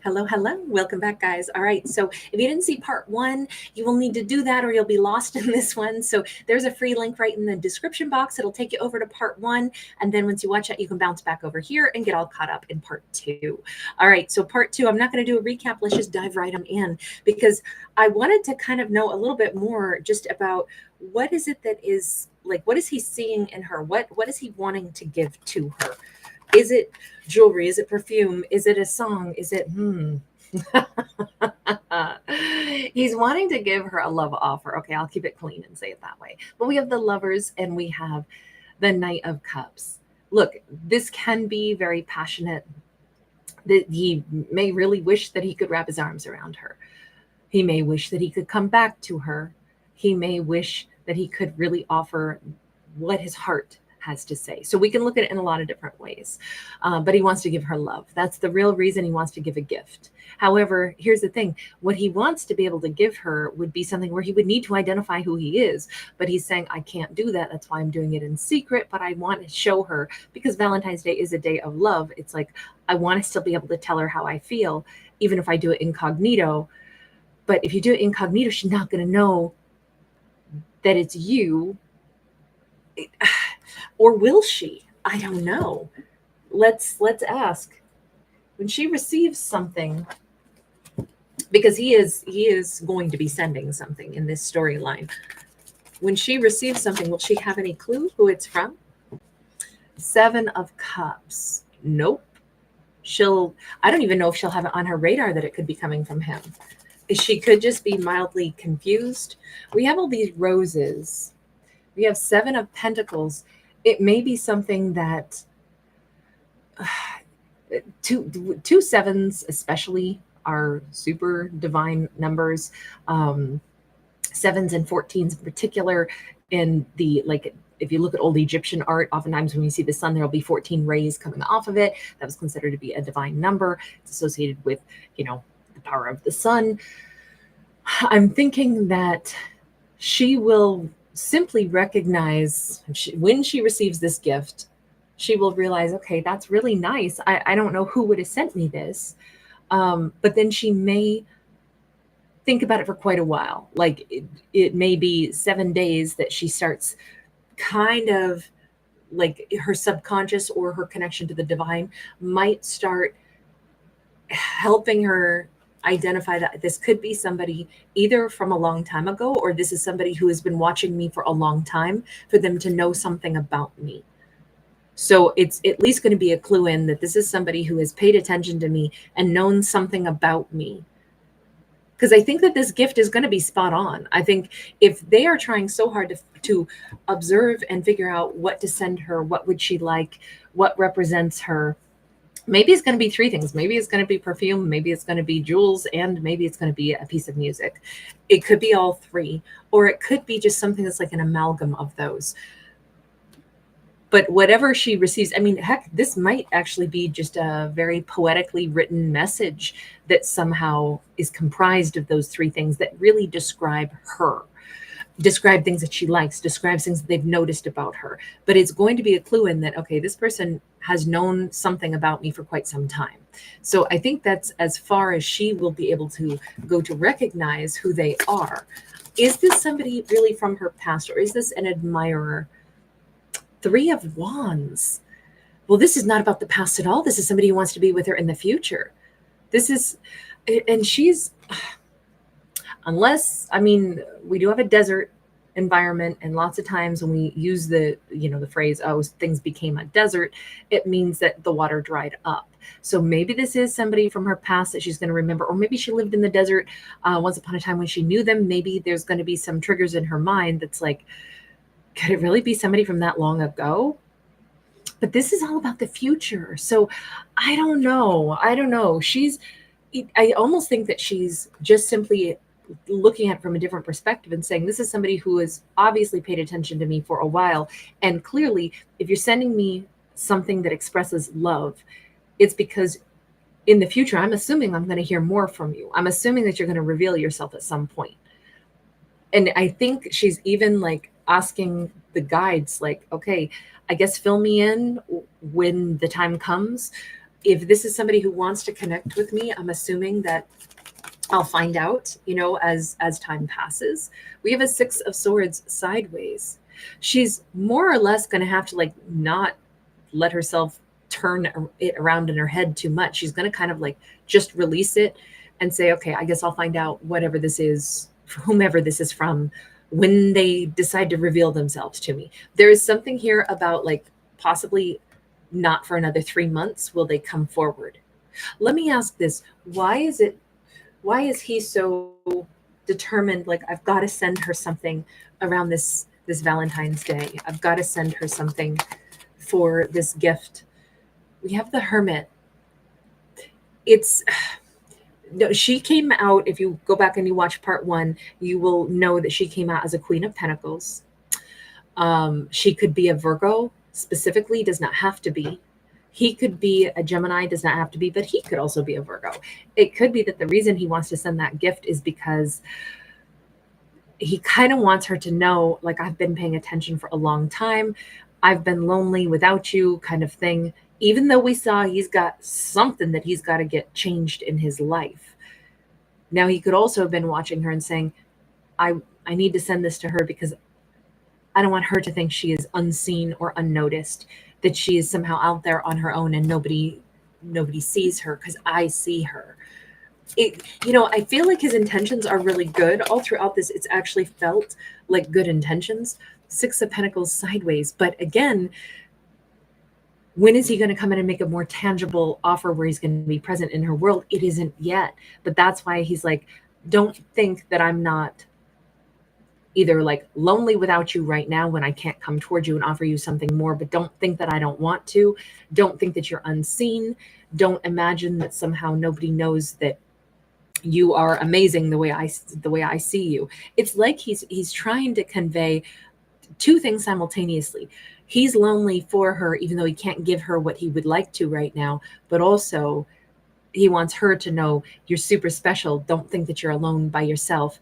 Hello, hello. Welcome back, guys. All right. So if you didn't see part one, you will need to do that or you'll be lost in this one. So there's a free link right in the description box. It'll take you over to part one. And then once you watch it, you can bounce back over here and get all caught up in part two. All right. So part two, I'm not going to do a recap. Let's just dive right on in because I wanted to kind of know a little bit more just about what is it that is like, what is he seeing in her? What is he wanting to give to her? Is it jewelry? Is it perfume? Is it a song? Is it He's wanting to give her a love offer. Okay, I'll keep it clean and say it that way. But we have the Lovers and we have the Knight of Cups. Look, this can be very passionate. That he may really wish that he could wrap his arms around her. He may wish that he could come back to her. He may wish that he could really offer what his heart has to say. So we can look at it in a lot of different ways. But he wants to give her love. That's the real reason he wants to give a gift. However, here's the thing. What he wants to be able to give her would be something where he would need to identify who he is. But he's saying, I can't do that. That's why I'm doing it in secret. But I want to show her because Valentine's Day is a day of love. It's like, I want to still be able to tell her how I feel, even if I do it incognito. But if you do it incognito, she's not going to know that it's you. Or will she? I don't know. Let's ask. When she receives something, because he is going to be sending something in this storyline. When she receives something, will she have any clue who it's from? Seven of Cups. Nope. I don't even know if she'll have it on her radar that it could be coming from him. She could just be mildly confused. We have all these roses. We have Seven of Pentacles. It may be something that two sevens especially are super divine numbers. Sevens and 14s in particular. In the, like, if you look at old Egyptian art, oftentimes when you see the sun, there'll be 14 rays coming off of it. That was considered to be a divine number. It's associated with, the power of the sun. I'm thinking that she will simply recognize when she receives this gift, she will realize, okay, that's really nice. I don't know who would have sent me this. But then she may think about it for quite a while. Like it may be 7 days that she starts kind of like her subconscious or her connection to the divine might start helping her identify that this could be somebody either from a long time ago, or this is somebody who has been watching me for a long time for them to know something about me. So it's at least going to be a clue in that this is somebody who has paid attention to me and known something about me. Because I think that this gift is going to be spot on. I think if they are trying so hard to observe and figure out what to send her, what would she like, what represents her, maybe it's going to be three things. Maybe it's going to be perfume, maybe it's going to be jewels, and maybe it's going to be a piece of music. It could be all three, or it could be just something that's like an amalgam of those. But whatever she receives, I mean, heck, this might actually be just a very poetically written message that somehow is comprised of those three things that really describe her, describe things that she likes, describe things that they've noticed about her. But it's going to be a clue in that, okay, this person has known something about me for quite some time. So I think that's as far as she will be able to go to recognize who they are. Is this somebody really from her past, or is this an admirer? Three of Wands. Well, this is not about the past at all. This is somebody who wants to be with her in the future. This is, and she's, unless, I mean, we do have a desert environment, and lots of times when we use the phrase, oh, things became a desert, it means that the water dried up. So maybe this is somebody from her past that she's going to remember, or maybe she lived in the desert once upon a time when she knew them. Maybe there's going to be some triggers in her mind that's like, could it really be somebody from that long ago? But this is all about the future. So I don't know. I almost think that she's just simply looking at it from a different perspective and saying, this is somebody who has obviously paid attention to me for a while. And clearly, if you're sending me something that expresses love, it's because in the future, I'm assuming I'm going to hear more from you. I'm assuming that you're going to reveal yourself at some point. And I think she's even like asking the guides, like, okay, I guess fill me in when the time comes. if this is somebody who wants to connect with me, I'm assuming that I'll find out, as time passes. We have a Six of Swords sideways. She's more or less going to have to like not let herself turn it around in her head too much. She's going to kind of like just release it and say, okay, I guess I'll find out whatever this is, whomever this is from, when they decide to reveal themselves to me. There is something here about like possibly not for another 3 months will they come forward. Let me ask this. Why is he so determined, like I've got to send her something around this Valentine's Day. I've got to send her something for this gift. We have the Hermit. It's no, she came out, if you go back and you watch part 1, you will know that she came out as a Queen of Pentacles. She could be a Virgo, specifically, does not have to be. He could be a Gemini, does not have to be, but he could also be a Virgo. It could be that the reason he wants to send that gift is because he kind of wants her to know, like, I've been paying attention for a long time. I've been lonely without you, kind of thing. Even though we saw he's got something that he's got to get changed in his life. Now, he could also have been watching her and saying, I need to send this to her because I don't want her to think she is unseen or unnoticed, that she is somehow out there on her own and nobody sees her because I see her. I feel like his intentions are really good. All throughout this, it's actually felt like good intentions. Six of Pentacles sideways. But again, when is he going to come in and make a more tangible offer where he's going to be present in her world? It isn't yet. But that's why he's like, don't think that I'm not either like lonely without you right now when I can't come towards you and offer you something more, but don't think that I don't want to. Don't think that you're unseen. Don't imagine that somehow nobody knows that you are amazing the way I see you. It's like he's trying to convey two things simultaneously. He's lonely for her, even though he can't give her what he would like to right now, but also he wants her to know you're super special. Don't think that you're alone by yourself.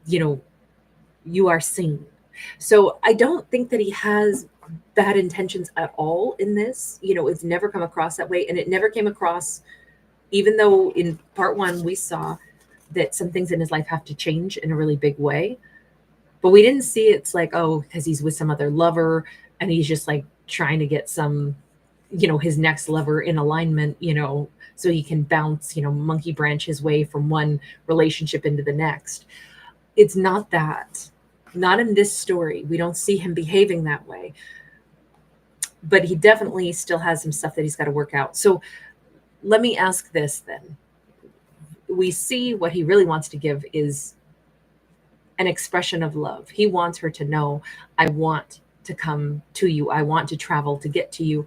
You are seen. So I don't think that he has bad intentions at all in this. It's never come across that way. And it never came across, even though in part 1, we saw that some things in his life have to change in a really big way. But we didn't see it's like, oh, because he's with some other lover and he's just like trying to get some, his next lover in alignment, so he can bounce, monkey branch his way from one relationship into the next. It's not that. Not in this story. We don't see him behaving that way. But he definitely still has some stuff that he's got to work out. So let me ask this then. We see what he really wants to give is an expression of love. He wants her to know, I want to come to you. I want to travel to get to you.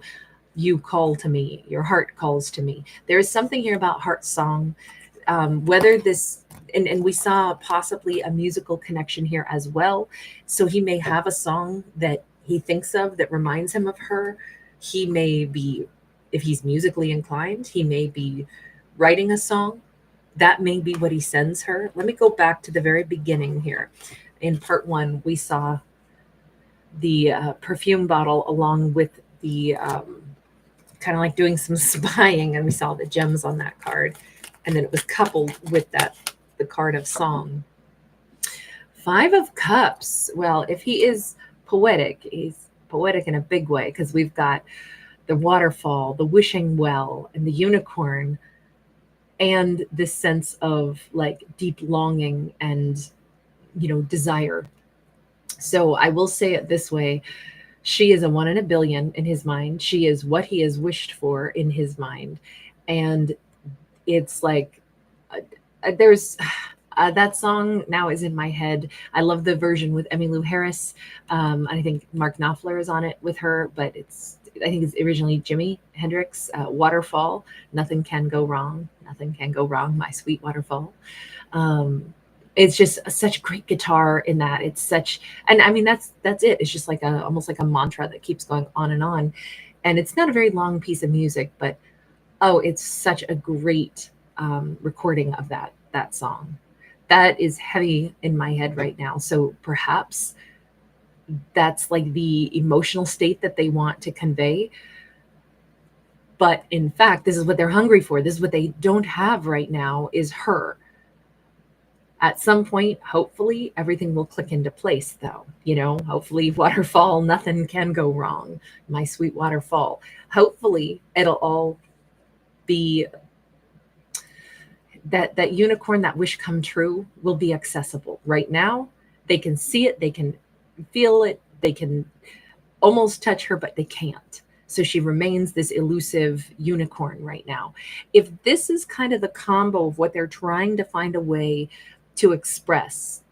You call to me. Your heart calls to me. There is something here about heart song. Whether this, and we saw possibly a musical connection here as well. So he may have a song that he thinks of that reminds him of her. He may be, if he's musically inclined, he may be writing a song. That may be what he sends her. Let me go back to the very beginning here. In part 1, we saw the perfume bottle along with the kind of like doing some spying, and we saw the gems on that card. And then it was coupled with the card of song. 5 of Cups. Well, if he is poetic, he's poetic in a big way, because we've got the waterfall, the wishing well, and the unicorn, and this sense of like deep longing and, desire. So I will say it this way. She is a 1 in a billion in his mind. She is what he has wished for in his mind. And it's like there's that song now is in my head. I love the version with Emmylou Harris. I think Mark Knopfler is on it with her, but I think it's originally Jimi Hendrix. Waterfall. Nothing can go wrong. Nothing can go wrong. My sweet waterfall. It's just such great guitar in that. It's such, and I mean that's it. It's just like almost like a mantra that keeps going on, and it's not a very long piece of music, but oh, it's such a great recording of that song. That is heavy in my head right now. So perhaps that's like the emotional state that they want to convey. But in fact, this is what they're hungry for. This is what they don't have right now, is her. At some point, hopefully, everything will click into place, though. Hopefully, waterfall, nothing can go wrong. My sweet waterfall. Hopefully, it'll all be that unicorn, that wish come true, will be accessible. Right now, they can see it, they can feel it, they can almost touch her, but they can't. So she remains this elusive unicorn right now. If this is kind of the combo of what they're trying to find a way to express,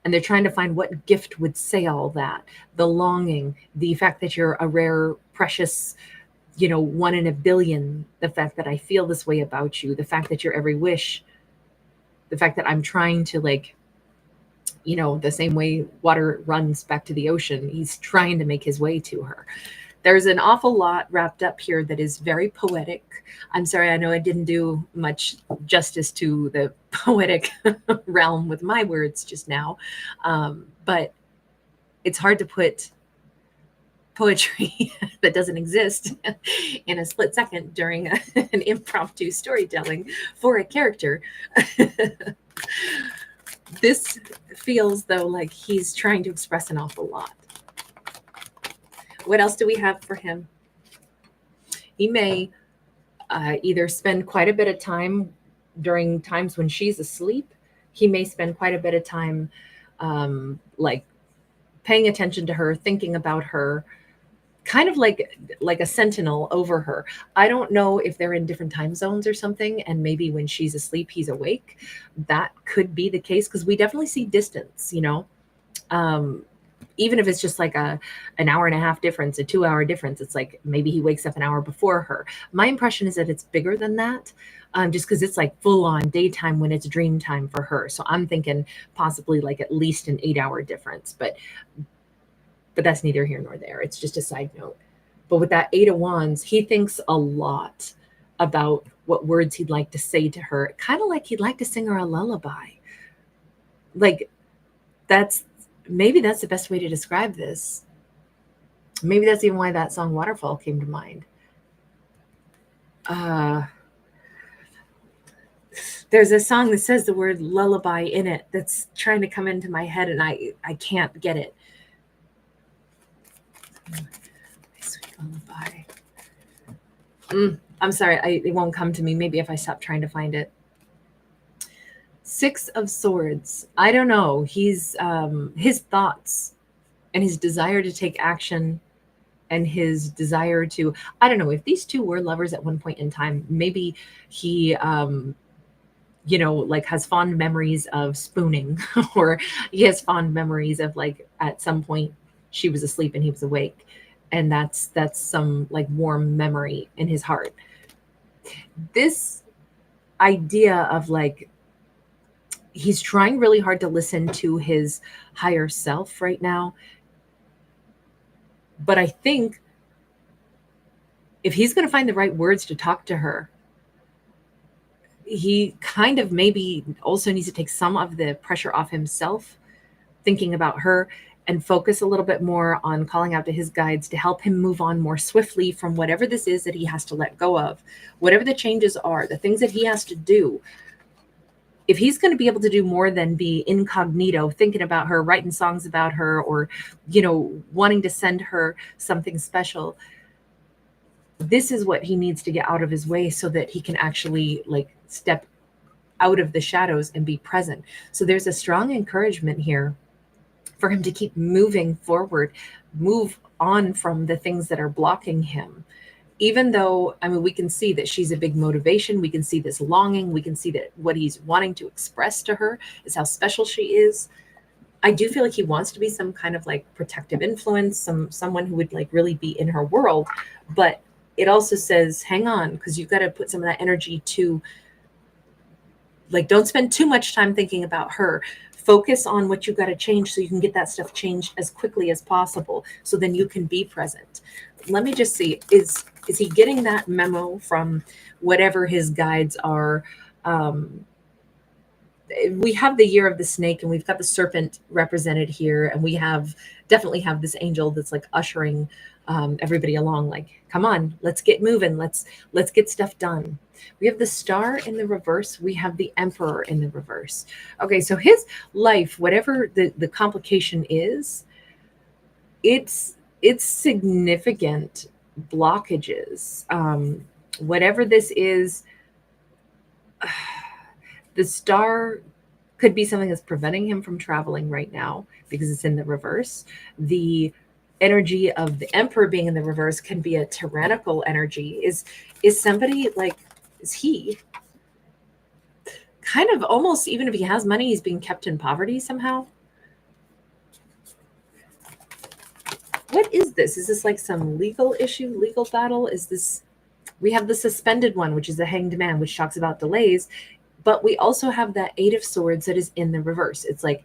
and they're trying to find what gift would say all that, the longing, the fact that you're a rare, precious, one in a billion, the fact that I feel this way about you, the fact that you're every wish, the fact that I'm trying to, like, the same way water runs back to the ocean, he's trying to make his way to her. There's an awful lot wrapped up here that is very poetic. I'm sorry, I know I didn't do much justice to the poetic realm with my words just now, but it's hard to put poetry that doesn't exist in a split second during an impromptu storytelling for a character. This feels, though, like he's trying to express an awful lot. What else do we have for him? He may either spend quite a bit of time during times when she's asleep. He may spend quite a bit of time like paying attention to her, thinking about her, kind of like a sentinel over her. I don't know if they're in different time zones or something, and maybe when she's asleep, he's awake. That could be the case, because we definitely see distance, even if it's just like an hour and a half difference, a 2-hour difference. It's like maybe he wakes up an hour before her. My impression is that it's bigger than that, just because it's like full on daytime when it's dream time for her. So I'm thinking possibly like at least an 8-hour difference, but that's neither here nor there. It's just a side note. But with that 8 of Wands, he thinks a lot about what words he'd like to say to her, kind of like he'd like to sing her a lullaby. Like, maybe that's the best way to describe this. Maybe that's even why that song Waterfall came to mind. There's a song that says the word lullaby in it that's trying to come into my head, and I can't get it. Sweet lullaby. I'm sorry, it won't come to me. Maybe if I stop trying to find it. 6 of Swords. I don't know. He's his thoughts and his desire to take action and his desire to, I don't know, if these two were lovers at one point in time, maybe he like has fond memories of spooning, or he has fond memories of, like, at some point she was asleep and he was awake, and that's some like warm memory in his heart. This idea of, like, he's trying really hard to listen to his higher self right now. But I think if he's going to find the right words to talk to her, he kind of maybe also needs to take some of the pressure off himself, thinking about her, and focus a little bit more on calling out to his guides to help him move on more swiftly from whatever this is that he has to let go of, whatever the changes are, the things that he has to do. If he's going to be able to do more than be incognito, thinking about her, writing songs about her, or, wanting to send her something special, this is what he needs to get out of his way so that he can actually, like, step out of the shadows and be present. So there's a strong encouragement here for him to keep moving forward, move on from the things that are blocking him. Even though, we can see that she's a big motivation. We can see this longing. We can see that what he's wanting to express to her is how special she is. I do feel like he wants to be some kind of, like, protective influence, someone who would, like, really be in her world. But it also says, hang on, because you've got to put some of that energy to, like, don't spend too much time thinking about her. Focus on what you've got to change so you can get that stuff changed as quickly as possible, so then you can be present. Let me just see, is he getting that memo from whatever his guides are? We have the year of the snake, and we've got the serpent represented here, and we definitely have this angel that's, like, ushering everybody along, like, come on, let's get moving. Let's get stuff done. We have the Star in the reverse. We have the Emperor in the reverse. Okay, so his life, whatever the complication is, it's significant blockages. Whatever this is, the Star could be something that's preventing him from traveling right now because it's in the reverse. The energy of the Emperor being in the reverse can be a tyrannical energy. Is somebody like, is he kind of almost, even if he has money, he's being kept in poverty somehow? What is this? Is this like some legal issue, legal battle? Is this, we have the Suspended one, which is the Hanged Man, which talks about delays. But we also have that Eight of Swords that is in the reverse. It's like,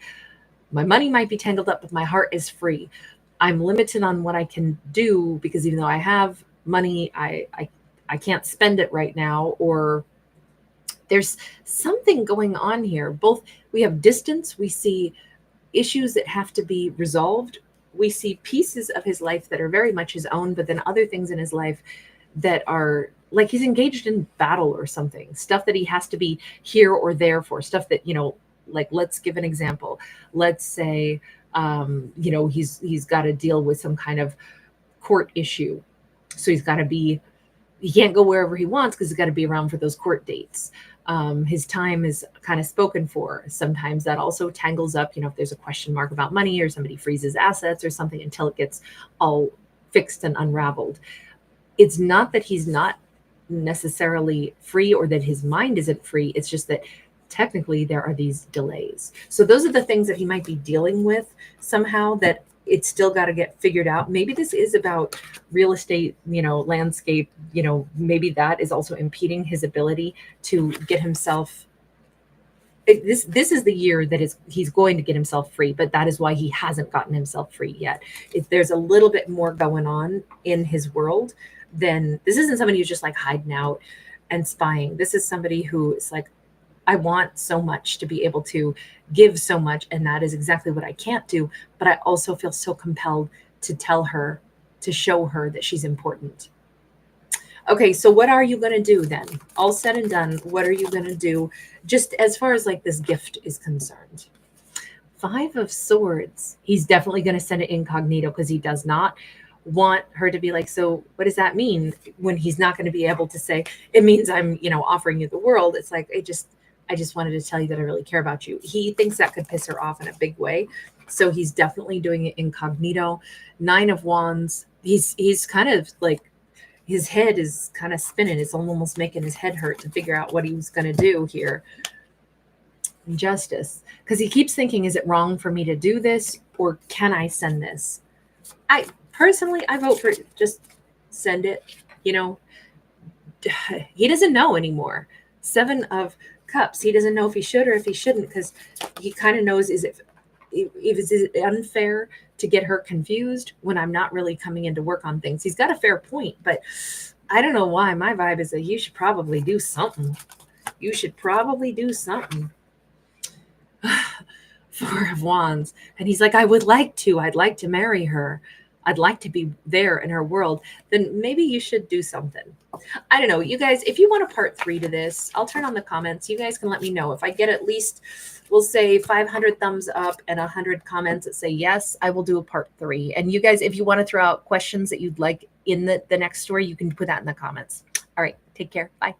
my money might be tangled up, but my heart is free. I'm limited on what I can do because even though I have money, I can't spend it right now. Or there's something going on here. Both, we have distance, we see issues that have to be resolved. We see pieces of his life that are very much his own, but then other things in his life that are like he's engaged in battle or something, stuff that he has to be here or there for, stuff that, you know, like, let's give an example. Let's say, you know, he's got to deal with some kind of court issue. So he's got to be, he can't go wherever he wants because he's got to be around for those court dates. His time is kind of spoken for. Sometimes that also tangles up, you know, if there's a question mark about money or somebody freezes assets or something until it gets all fixed and unraveled. It's not that he's not necessarily free or that his mind isn't free. It's just that technically there are these delays. So those are the things that he might be dealing with somehow, that it's still got to get figured out. Maybe this is about real estate, you know, landscape, you know, maybe that is also impeding his ability to get himself. This is the year that he's going to get himself free, but that is why he hasn't gotten himself free yet. If there's a little bit more going on in his world, then this isn't somebody who's just like hiding out and spying. This is somebody who is like, I want so much to be able to give so much, and that is exactly what I can't do. But I also feel so compelled to tell her, to show her that she's important. Okay, so what are you going to do then? All said and done, what are you going to do just as far as like this gift is concerned? Five of Swords. He's definitely going to send it incognito because he does not want her to be like, so what does that mean? When he's not going to be able to say, it means I'm, you know, offering you the world. It's like, I just wanted to tell you that I really care about you. He thinks that could piss her off in a big way. So he's definitely doing it incognito. Nine of Wands. He's kind of like, his head is kind of spinning. It's almost making his head hurt to figure out what he was going to do here. Justice. Because he keeps thinking, is it wrong for me to do this? Or can I send this? Personally, I vote for just send it. You know, he doesn't know anymore. Seven of Cups. He doesn't know if he should or if he shouldn't, because he kind of knows, is it unfair to get her confused when I'm not really coming in to work on things? He's got a fair point, but I don't know why. My vibe is that you should probably do something. You should probably do something. Four of Wands. And he's like, I would like to. I'd like to marry her. I'd like to be there in her world. Then maybe you should do something. I don't know. You guys, if you want a part 3 to this, I'll turn on the comments. You guys can let me know. If I get at least, we'll say 500 thumbs up and 100 comments that say yes, I will do a part 3. And you guys, if you want to throw out questions that you'd like in the next story, you can put that in the comments. All right. Take care. Bye.